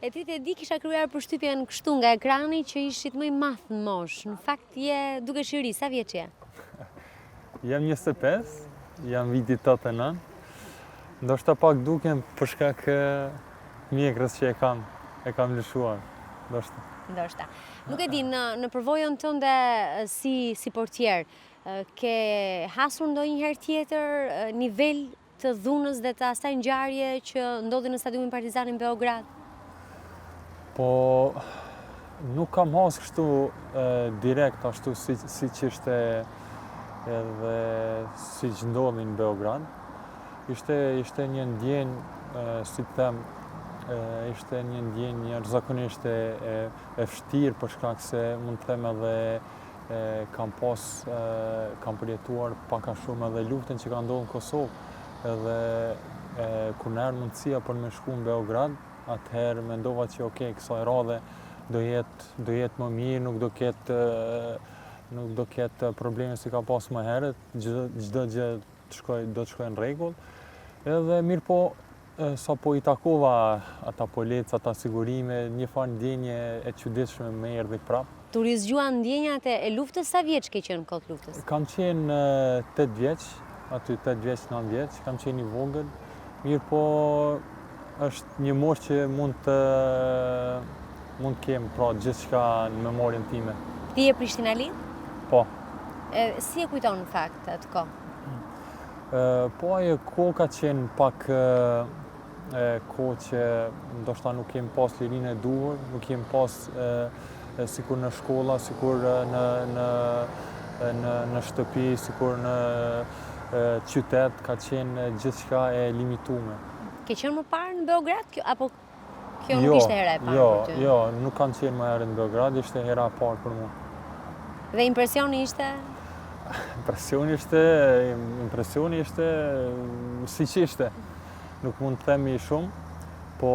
E ty të di kisha kryuar përshtypjen kështu nga ekrani që ishit më i madh në moshë. Në fakt duke shiri, sa vjeç je? Jam 25, jam viti 89. Ndoshta pak dukem për shkak mjekrës që e kam lëshuar. Ndoshta. Nuk e di, në përvojën tënde si portier, ke hasur ndonjëherë tjetër nivel të dhunës dhe të asaj ngjarje që ndodhi në stadiumin Partizanin Beograd? Po, nuk kam has kështu direkt ashtu si që ishte edhe si që ndodhi në Beograd. Ishte një ndjenjë, si të them, ishte një ndjenjë jashtëzakonisht e vështirë për shkak se mund të them edhe kam përjetuar pak a shumë edhe luftën që ka ndodhur në Kosovë edhe kur na erdhi mundësia për me shku në Beograd, atëherë mendova që kësaj radhe do jetë më mirë, nuk do ketë probleme si ka pas më herët, çdo gjë do të shkojë në rregull. Edhe mirë po, sa po i takova ata policë, ata sigurime, një farë ndjenje e çuditshme më erdhi prapë. Tu rizgjuan ndjenjat e luftës, sa vjeç ke qenë kohë luftës? Kam qenë 8 vjeç, aty 8 vjeç, 9 vjeç, kam qenë i vogël. Mirë po, është një moshë që mund të kem pra gjithçka në memorien time. Ti je prishtinalid? Po. Si e kujton në fakt atë kohë? Po ajo kohë ka qenë pak kohë që ndoshta nuk kem pas lirinë e duhur, nuk kem pas sikur në shkolla, sikur në shtëpi, sikur në qytet, ka qenë gjithçka e limituar. Ke qenë më parë në Beograd, apo kjo nuk ishte hera e parë për ty? Jo, nuk kam qenë më herë në Beograd, ishte hera e parë për mua. Dhe impresioni ishte? Impresioni ishte si që ishte. Nuk mund të themi shumë, po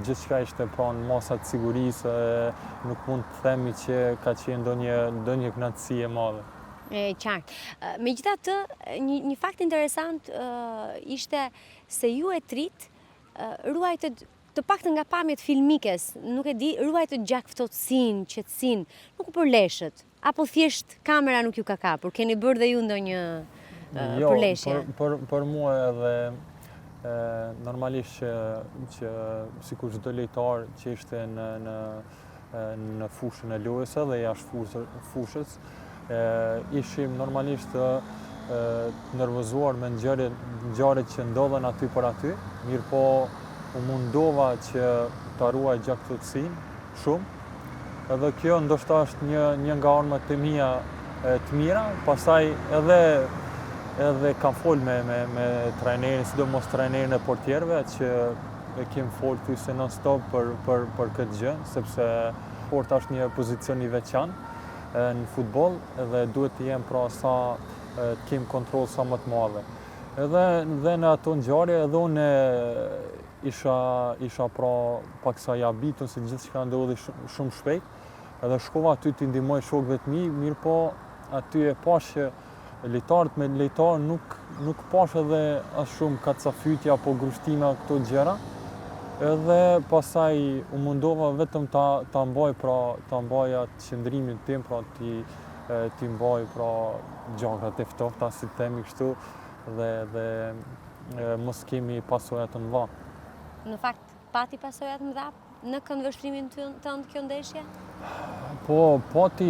gjithçka ishte pranë masat sigurisë, nuk mund të themi që ka qenë ndonjë kënaqësi e madhe. Qartë. Megjithatë, një fakt interesant ishte se ju e trit ruajtët të paktën nga pamjet filmikes, nuk e di, ruajtët gjakftotësinë, qetësinë, nuk u përleshët, apo thjesht kamera nuk ju ka kapur, keni bërë dhe ju ndonjë përleshje? Jo, për mua edhe normalisht që sikur çdo lojtar që ishte në fushën e lojës edhe jashtë fushës, ishim normalisht të nervozuar me ngjarjet që ndodhen aty për aty, mirë po u mundova që ta ruaj gjakftotësinë shumë, edhe kjo ndoshta është një nga armat e mia të mira, pastaj edhe kam fol me trajnerin, sidomos trajnerin e portierëve, që e kem fol se non stop për këtë gjë, sepse sporti është një pozicion i veçantë në futboll dhe duhet të jem pra të kem kontroll sa më të madh. Edhe në ato ngjarje edhe unë isha pra paksa i habitur se gjithçka ndodhi shumë shpejt. Edhe shkova aty të ndihmoj shokëve të mi, mirë po aty e pash që lojtarët me lojtar nuk pash edhe as shumë kacafytje apo grushtime këto gjëra. Edhe pasaj u mundova vetëm ta mbaj atë qëndrimin tim, pra ti mbaj pra gjakrat e ftofta, si themi kështu, dhe mos kemi pasojat të mëdha. Në fakt, pati pasojat mëdha në këndvështrimin tënd kjo ndeshje? Po, pati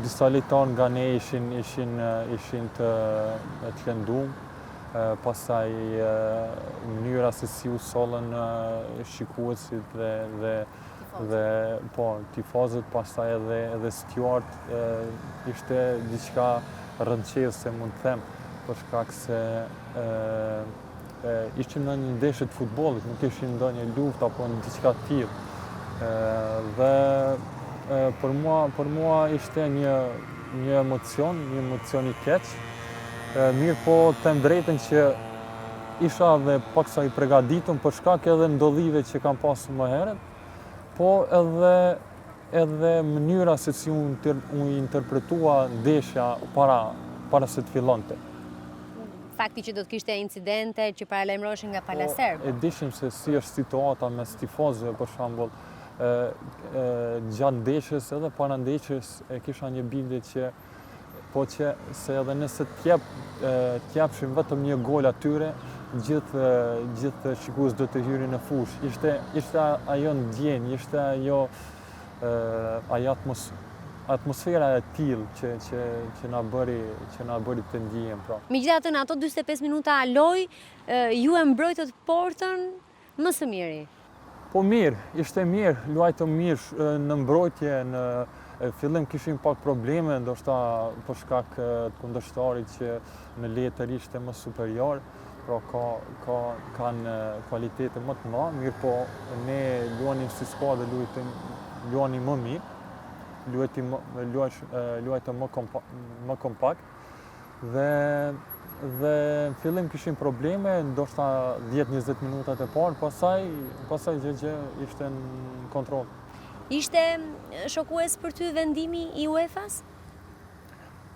disa lojtarë nga ne ishin të lënduar. Pasaj mënyra se si u sollën shikuesit dhe tifozët, pasaj edhe steward, ishte diçka rëndësishme, mund të them, për shkak se ishim në një ndeshje të futbollit, nuk ishim në ndonjë luftë apo në diçka të tillë. Dhe për mua ishte një emocion i keq. Mirë po them drejtën që isha dhe paksa i përgatitur për shkak edhe ndodhive që kam pasur më herët, po edhe mënyra se si unë interpretua ndeshja para se të fillonte. fakti që do të kishte incidente që paralajmëroheshin nga pala serbe. E dishim se si është situata mes tifozëve, për shembull, gjatë ndeshjes edhe para ndeshjes e kisha një bindje që se edhe nëse t'japshim vetëm një gol atyre, gjithë shikues do të hyrin në fushë. Ishte ajo ndjenjë, ishte ajo atmosfera e tillë që na bëri të ndjehem pra. Megjithatë në ato 45 minuta lojë, ju e mbrojtët portën më së miri. Po mirë, ishte mirë, luajtëm mirë në mbrojtje, në fillim kishim pak probleme, ndoshta për shkak të kundërshtarit që në letër ishte më superior, pra kanë kualitete më të mëdha, mirë po ne luanim si skuadër, luanim më mirë, luajtëm më kompakt dhe në fillim kishim probleme, ndoshta 10-20 minutat e parë, pasaj gjë ishte në kontroll. Ishte shokues për ty vendimi i UEFA-s?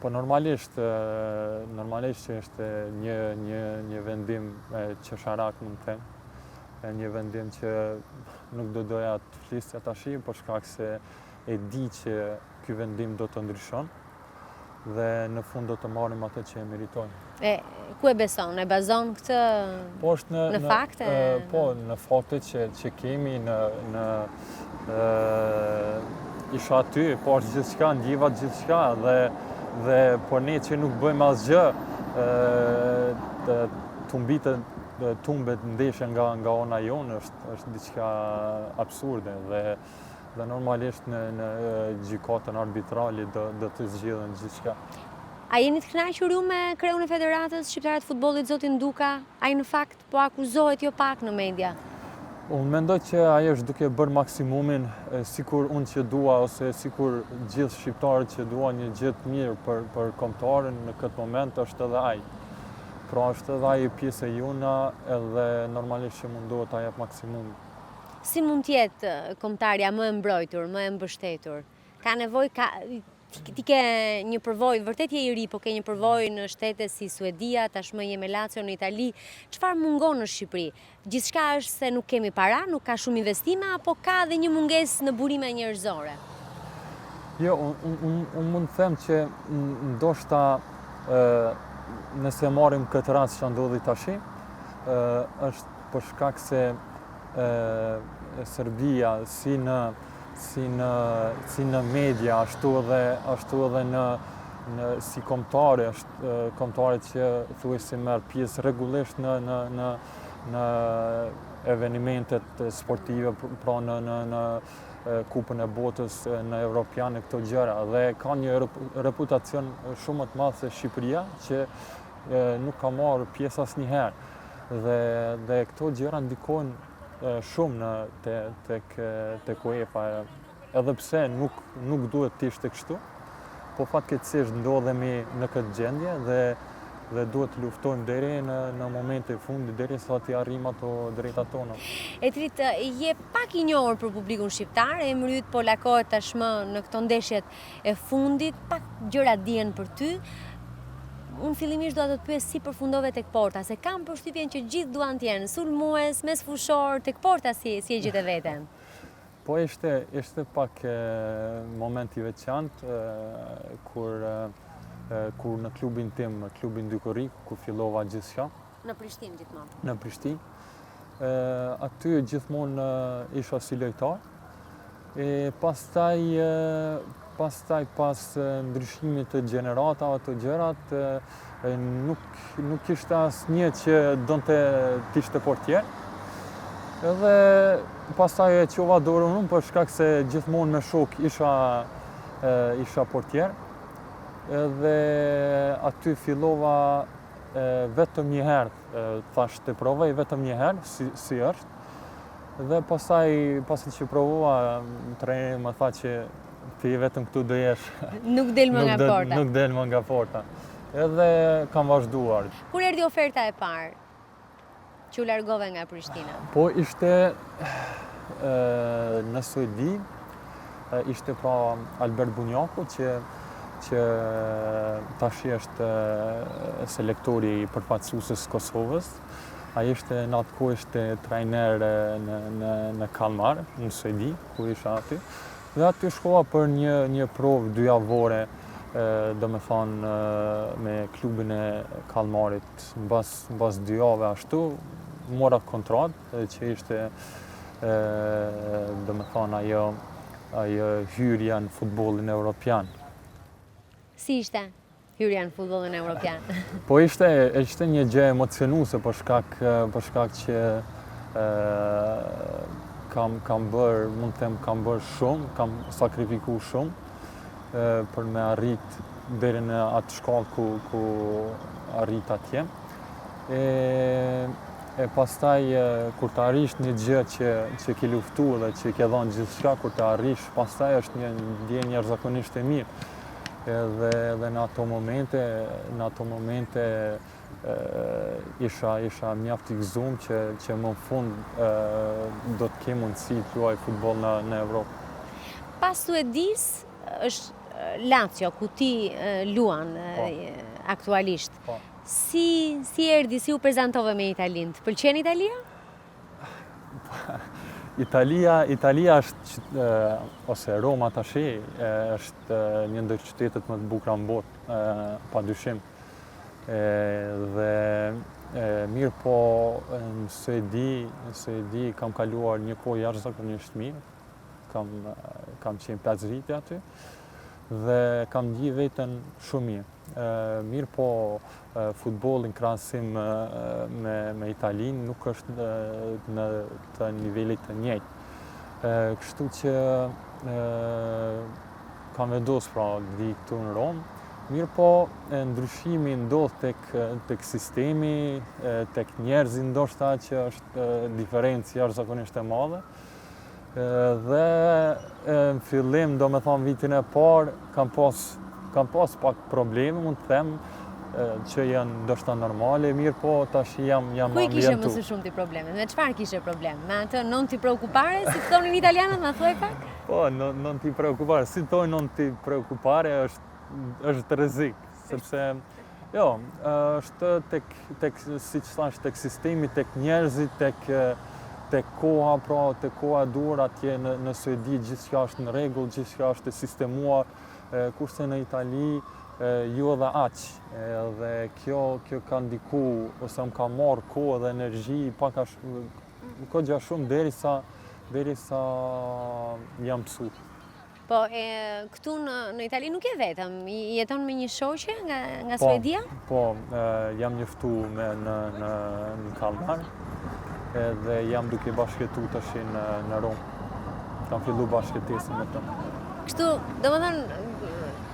Po normalisht që është një vendim qesharak, mund të them, një vendim që nuk doja të flisja tash, për shkak se e di që ky vendim do të ndryshon dhe në fund do të marrim atë që e meritojmë. Ku e beson? E bazon këtë në fakte? Po, në fakte që kemi, isha aty, po është gjithçka, ndjeva gjithçka dhe po ne që nuk bëjmë asgjë, tumbet ndeshje nga ona jonë është diçka absurde dhe normalisht në gjykatën arbitrale do të zgjidhen gjithçka. A jeni të kënaqur ju me kreun e Federatës Shqiptare të Futbollit, zotin Duka? Ai në fakt po akuzohet jo pak në media. Unë mendoj që ai është duke bërë maksimumin, sikur unë që dua ose sikur gjithë shqiptarët që dua një gjë të mirë për kombëtarin në këtë moment është edhe ai. Pra është edhe ai pjesë e jona edhe normalisht që mundohet ta jap maksimumin. Si mund të jetë kombëtarja më e mbrojtur, më e mbështetur? Ka nevojë ti ke një përvojë, vërtet je i ri, po ke një përvojë në shtete si Suedia, tashmë je me Lazio në Itali. Çfarë mungon në Shqipëri? Gjithçka është se nuk kemi para, nuk ka shumë investime, apo ka dhe një mungesë në burime njerëzore? Jo, unë mund të them që ndoshta nëse marrim këtë rast që ndodhi tash, është për shkak se Serbia si në media, ashtu edhe si kombëtarët që thuajse merr pjesë rregullisht në evenimentet sportive, pra në Kupën e Botës, në Evropiane, këto gjëra, dhe ka një reputacion shumë më të madh se Shqipëria, që nuk ka marrë pjesë asnjëherë. Dhe këto gjëra ndikojnë shumë tek UEFA, edhe pse nuk duhet të ishte kështu, po fatkeqësisht ndodhemi në këtë gjendje dhe duhet të luftojmë deri në momentin e fundit, derisa të arrijmë ato drejtat tona. Etrit, je pak i njohur për publikun shqiptar, emri yt po lakohet tashmë në këto ndeshjet e fundit, pak gjëra dihen për ty. Unë fillimisht doa të të pyes si përfundove tek porta, se kam përshtypjen që gjithë duan të jenë sulmues, mesfushor, tek porta si e gjetë veten. Po ishte pak moment i veçantë kur në klubin tim, klubin Dykorik, ku fillova gjithçka. Në Prishtinë gjithmonë. Në Prishtinë. Aty gjithmonë isha si lojtar. Pastaj pas ndryshimit të gjeneratave të gjërat, nuk ishte asnjë që donte të ishte portier. Edhe pastaj e qova dorën unë për shkak se gjithmonë me shok isha portier. Edhe aty fillova vetëm një herë, thash të provoj vetëm një herë si është. Dhe pasi që provova, trajneri më tha që ti vetëm këtu do jesh. Nuk del më nga porta. Nuk del më nga porta. Edhe kam vazhduar. Kur erdhi oferta e parë që u largove nga Prishtina? Po ishte në Suedi, ishte pra Albert Bunjaku që tash është selektori i përfaqësuesës Kosovës. Ai ishte në atë kohë ishte trajner në Kalmar, në Suedi, ku isha aty. Dhe aty shkova për një provë 2 javore, do me thonë me klubin e Kalmarit. Mbas 2 jave ashtu, mora kontratë që ishte, do me thonë ajo hyrja në futbollin evropian. Si ishte hyrja në futbollin evropian? Po ishte një gjë emocionuese për shkak që kam bërë shumë, kam sakrifikuar shumë për me arrit deri në atë shkallë ku arrit atje. E pastaj kur të arrish një gjë që ke luftu dhe që ke dhënë gjithçka, kur të arrish, pastaj është një ndjenjë jashtëzakonisht e mirë. Edhe në ato momente isha mjaft i gëzuar që më në fund do të kem mundësi të luaj futboll në Evropë. Pas Suedis është Lazio, ku ti luan aktualisht. Si erdhi, si u prezantove me Italinë? Të pëlqen Italia? Italia është, ose Roma tash, është një ndër qytetet më të bukura në botë, padyshim. Dhe mirë po në Suedi kam kaluar një kohë jashtëzakonisht mirë. Kam qenë 5 vite aty dhe kam ndjej veten shumë mirë. Mirë po futbolli në krahasim me Italinë nuk është në të nivelit të njëjtë. Kështu që kam vendosur pra vi këtu në Romë. Mirë po ndryshimi ndodh tek sistemi, tek njerëzit ndoshta që është diferencë jashtëzakonisht e madhe. Dhe në fillim, do me thonë vitin e parë, kam pas pak probleme, mund të them, që janë ndoshta normale, mirë po tash jam ambientu. Ku i kishe më së shumti probleme? Me çfarë kishe problem? Me atë non ti preoccupare, si thonin italianët, ma thuaj pak? Po, non ti preoccupare, si thonë non ti preoccupare është rrezik, sepse është siç thash, tek sistemi, tek njerëzit, tek koha, pra tek koha dur atje në Suedi gjithçka është në rregull, gjithçka është e sistemuar, kurse në Itali jo dhe aq. Dhe kjo ka ndiku ose më ka marrë kohë dhe energji pak goxha shumë derisa jam mësuar. Po, këtu në Itali nuk je vetëm, jeton me një shoqe nga Suedia? Po, jam njoftuar në Kalmar. Dhe jam duke bashkëtu tash në Romë. Kam filluar bashkëtesën me të. Kështu, domethënë,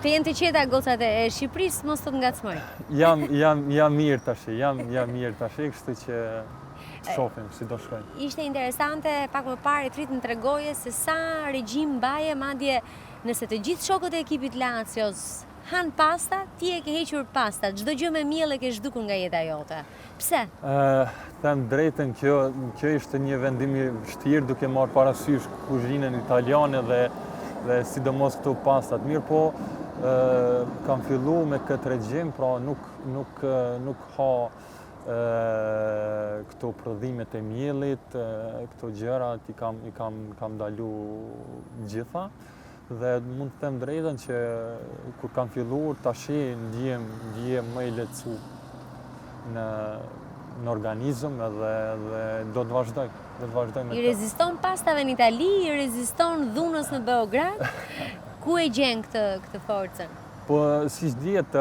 të jenë të qeta gocat e Shqipërisë, mos të ngacmoj. Jam mirë tash, kështu që shohim si do shkojnë. Ishte interesante, pak më parë trit më tregoje se sa regjim mbaje, madje nëse të gjithë shokët e ekipit Lazios han pasta, ti e ke hequr pasta, çdo gjë me miell e ke zhdukur nga jeta jote. Pse? Them drejtën, kjo ishte një vendim i vështirë duke marrë parasysh kuzhinën italiane dhe sidomos këto pastat. Mirë po, kam filluar me këtë regjim, pra nuk ha këto prodhimet e miellit, këto gjërat i kam ndalu gjitha. Dhe mund të them drejtën që kur kam filluar tash ndihem më i lehtësuar në organizëm dhe do të vazhdoj me të. I reziston pastave në Itali, i reziston dhunës në Beograd? Ku e gjen këtë forcën? Po, siç dihet,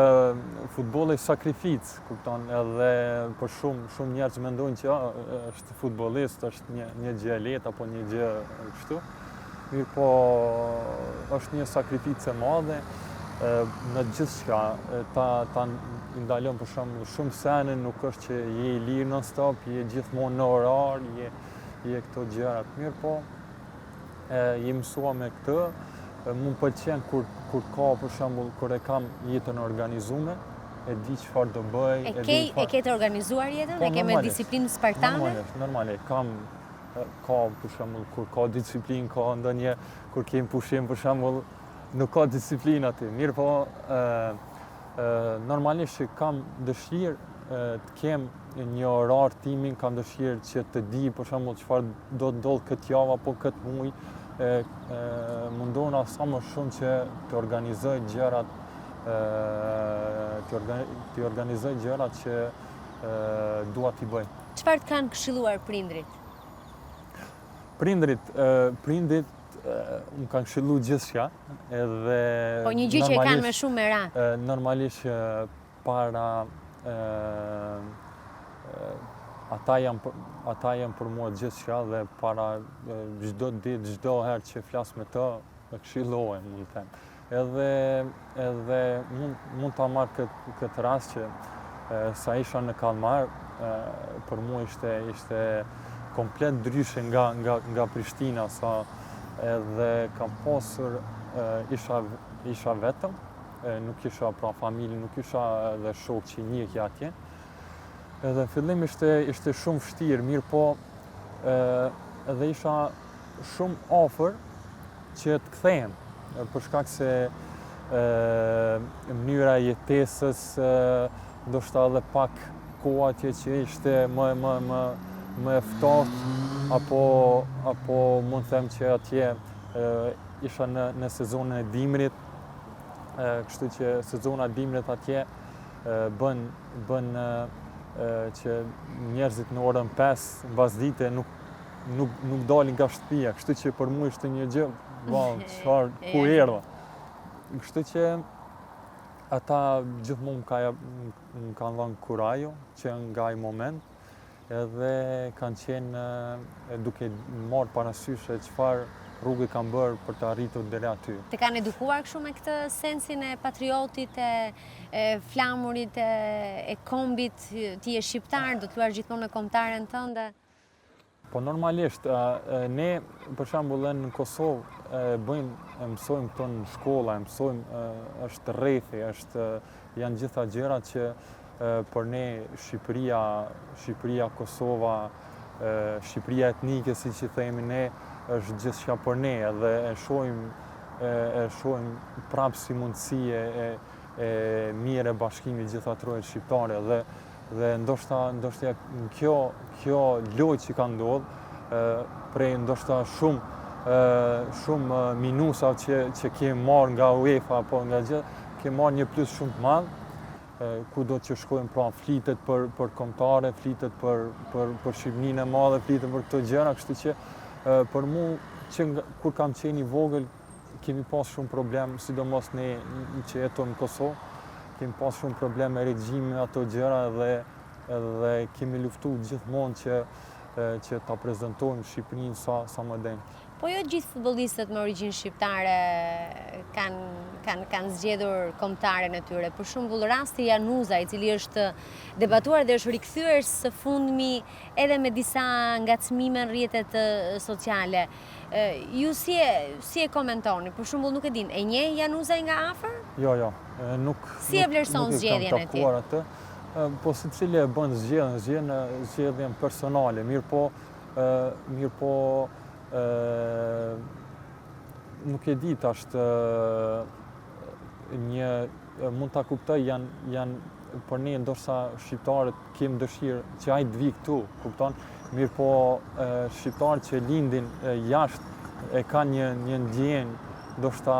futbolli është sakrificë, kupton, edhe për shumë njerëz mendojnë që është futbollist, është një gjë e lehtë apo një gjë kështu. Mirë po, është një sakrificë e madhe në gjithçka. Ta ndalon për shumë sene, nuk është që je i lirë non-stop, je gjithmonë në orar, je këto gjërat. Mirë po, je mësua me këtë. Më pëlqen kur ka, për shembull, kur e kam jetën organizuar, e di çfarë do bëj. E ke të organizuar jetën? E ke me disiplinë spartane? Normale, ka për shembull kur ka disiplinë, ka ndonjë kur kem pushim për shembull, nuk ka disiplinë aty. Mirë po, normalisht që kam dëshirë të kem një orar timin, kam dëshirë që të di për shembull çfarë do të ndodh këtë javë apo këtë muaj. Mundohuna sa më shumë që të organizoj gjërat, të organizoj gjërat që dua t'i bëj. Çfarë të kanë këshilluar prindrit? Prindrit më kanë këshilluar gjithçka, edhe Po një gjë që e kanë me shumë me ra. Normalisht para ata janë për mua gjithçka dhe para çdo ditë, çdo herë që flas me të, më këshillohen, mund të them. Edhe mund ta marr këtë rast që sa isha në Kallmar, për mua ishte komplet ndryshe nga Prishtina, sa edhe kam pasur isha vetëm, nuk isha pra familje, nuk isha edhe shok që njihja atje. Edhe në fillim ishte shumë vështirë, mirë po edhe isha shumë afër që të kthehem, për shkak se mënyra e jetesës, ndoshta edhe pak koha atje që ishte më e ftohtë, apo mund të them që atje isha në sezonën e dimrit, kështu që sezona e dimrit atje bën që njerëzit në orën 5 mbas dite nuk dalin nga shtëpia, kështu që për mua ishte një gjë, çfarë ku erdha. Kështu që ata gjithmonë më kanë dhënë kurajo që nga ai moment, edhe kanë qenë duke marrë parasysh çfarë rrugë kanë bërë për të arritur deri aty. Të kanë edukuar kështu me këtë sensin e patriotit, e flamurit, e kombit, ti je shqiptar, do të luash gjithmonë me kombëtaren tënde? Po normalisht, ne për shembull në Kosovë mësojmë këto në shkolla, është rrethi, janë gjitha gjërat që për ne Shqipëria, Kosova, Shqipëria etnike, siç i themi ne, është gjithçka për ne, edhe e shohim prapë si mundësi e mirë e bashkimit gjitha trojet shqiptare, dhe ndoshta kjo lojë që ka ndodhur prej ndoshta shumë minusave që kemi marrë nga UEFA apo nga gjë, kemi marrë një plus shumë të madh, kudo që shkojmë, pra flitet për kombëtare, flitet për Shqipërinë e madhe, flitet për këto gjëra, kështu që për mua që kur kam qenë i vogël kemi pas shumë problem, sidomos ne që jetojmë në Kosovë, kemi pas shumë problem me regjimin e ato gjëra, dhe kemi luftuar gjithmonë që ta prezantojmë Shqipërinë sa më denjë. Po jo gjithë futbollistët me origjinë shqiptare kanë zgjedhur kombëtaren e tyre. Për shembull, rasti Januza, i cili është debatuar dhe është rikthyer së fundmi edhe me disa ngacmime në rrjetet sociale. Ju si e komentoni? Për shembull, nuk e din, e njeh Januzaj nga afër? Jo, nuk. Si e vlerëson zgjedhjen e tij? Po secili e bën zgjedhjen personale, mirë po nuk e di tash mund ta kuptoj, janë për ne ndoshta shqiptarët kemi dëshirë që ai të vi këtu, kupton? Mirë po shqiptarët që lindin jashtë e kanë një ndjenjë ndoshta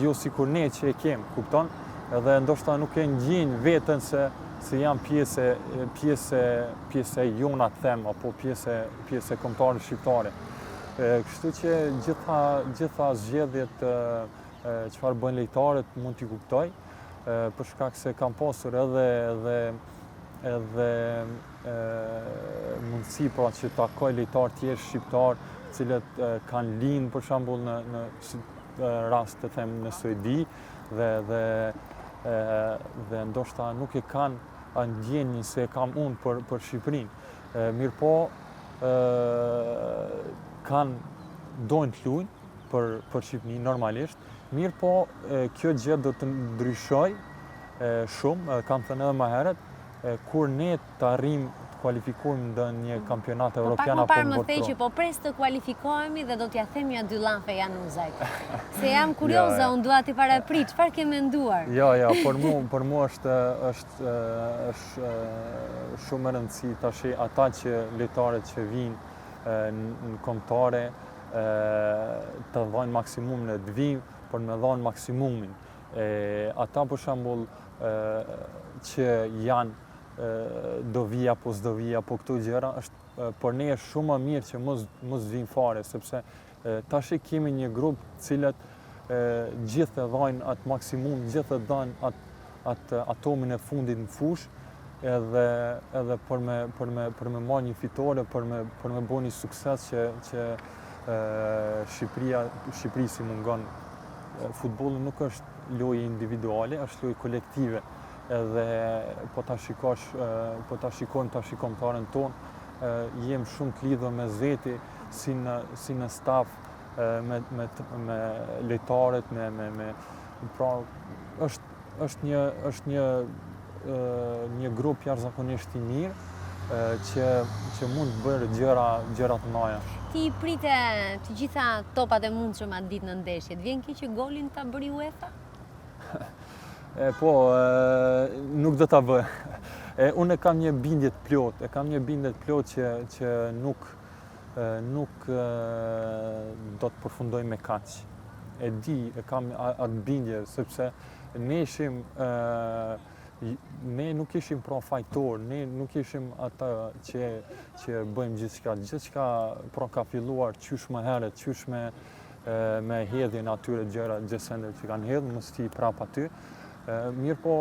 jo sikur ne që e kemi, kupton? Edhe ndoshta nuk e ndjejnë veten se janë pjesë e jona të them, apo pjesë e kombëtarëve shqiptare. Kështu që gjitha zgjedhjet çfarë bëjnë lejtarët mund t'i kuptoj, për shkak se kam pasur edhe mundësi pra që takoj lejtarë tjerë shqiptar, cilët kanë lindë për shembull në rast të them në Suedi, dhe ndoshta nuk e kanë ndjenjën se kam unë për Shqipërinë. Mirë po dojnë të luajnë për Shqipërinë normalisht, mirë po kjo gjë do të ndryshoj shumë, kam thënë edhe më herët, kur ne të arrijmë të të kualifikojmë në një kampionat Po pak evropian më apo parë në më thej që botëror. po pres të kualifikohemi dhe do t'ja them ja dy llafe Januzajt. Se jam kurioza, unë dua t'i paraprit, çfarë ke menduar? Ja, për mua është shumë e rëndësi tash ata që lojtarët që vinë në kombëtare të dhajnë maksimumin e të vinë, për me dhënë maksimumin. Ata për shembull që janë do vija apo s'do vija, po këto gjëra është për ne është shumë më mirë që mos vinë fare, sepse tash kemi një grup cilët gjithë e dhajnë atë maksimum, gjithë e dhajnë atë atomin e fundit në fush, edhe për me marrë një fitore, për me bërë një sukses që Shqipëri si mungon. Futbolli nuk është lojë individuale, është lojë kolektive. Edhe po ta shikojmë tash kombëtarën tonë, jem shumë të lidhur me zeti si në staf, me lojtarët, pra është një grup jashtëzakonisht i mirë që mund të bërë gjëra të mëdha. Ti i prite të gjitha topat e mundshme atë ditë në ndeshje. Të vjen keq që golin ta bëri UEFA? Po, nuk do ta bëj. Unë kam një bindje të plot që nuk do të përfundoj me kaq. E di, kam atë bindje, sepse ne nuk ishim pra fajtor, ne nuk ishim ata që bëjmë gjithçka pra ka filluar qysh më herët, qysh me hedhjen atyre gjësende që kanë hedhur, mos ti prap aty. Mirë po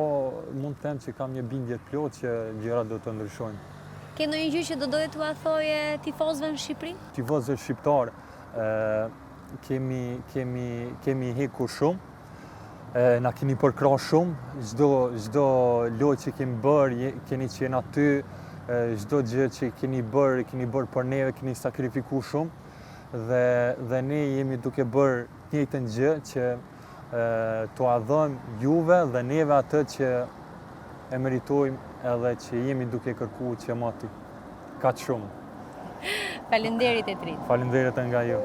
mund të them që kam një bindje të plot që gjërat do të ndryshojnë. Ke ndonjë gjë që do doje t'ua thoje tifozëve në Shqipëri? Tifozëve shqiptar kemi hekur shumë, na keni përkrah shumë, çdo lojë që kemi bërë, keni qenë aty, çdo gjë që keni bërë për neve, keni sakrifikuar shumë dhe ne jemi duke bërë të njëjtën gjë që t'ua dhëmë juve dhe neve atë që e meritojmë edhe që jemi duke kërkuar që moti. Kaq shumë. Faleminderit e trit. Faleminderit nga ju.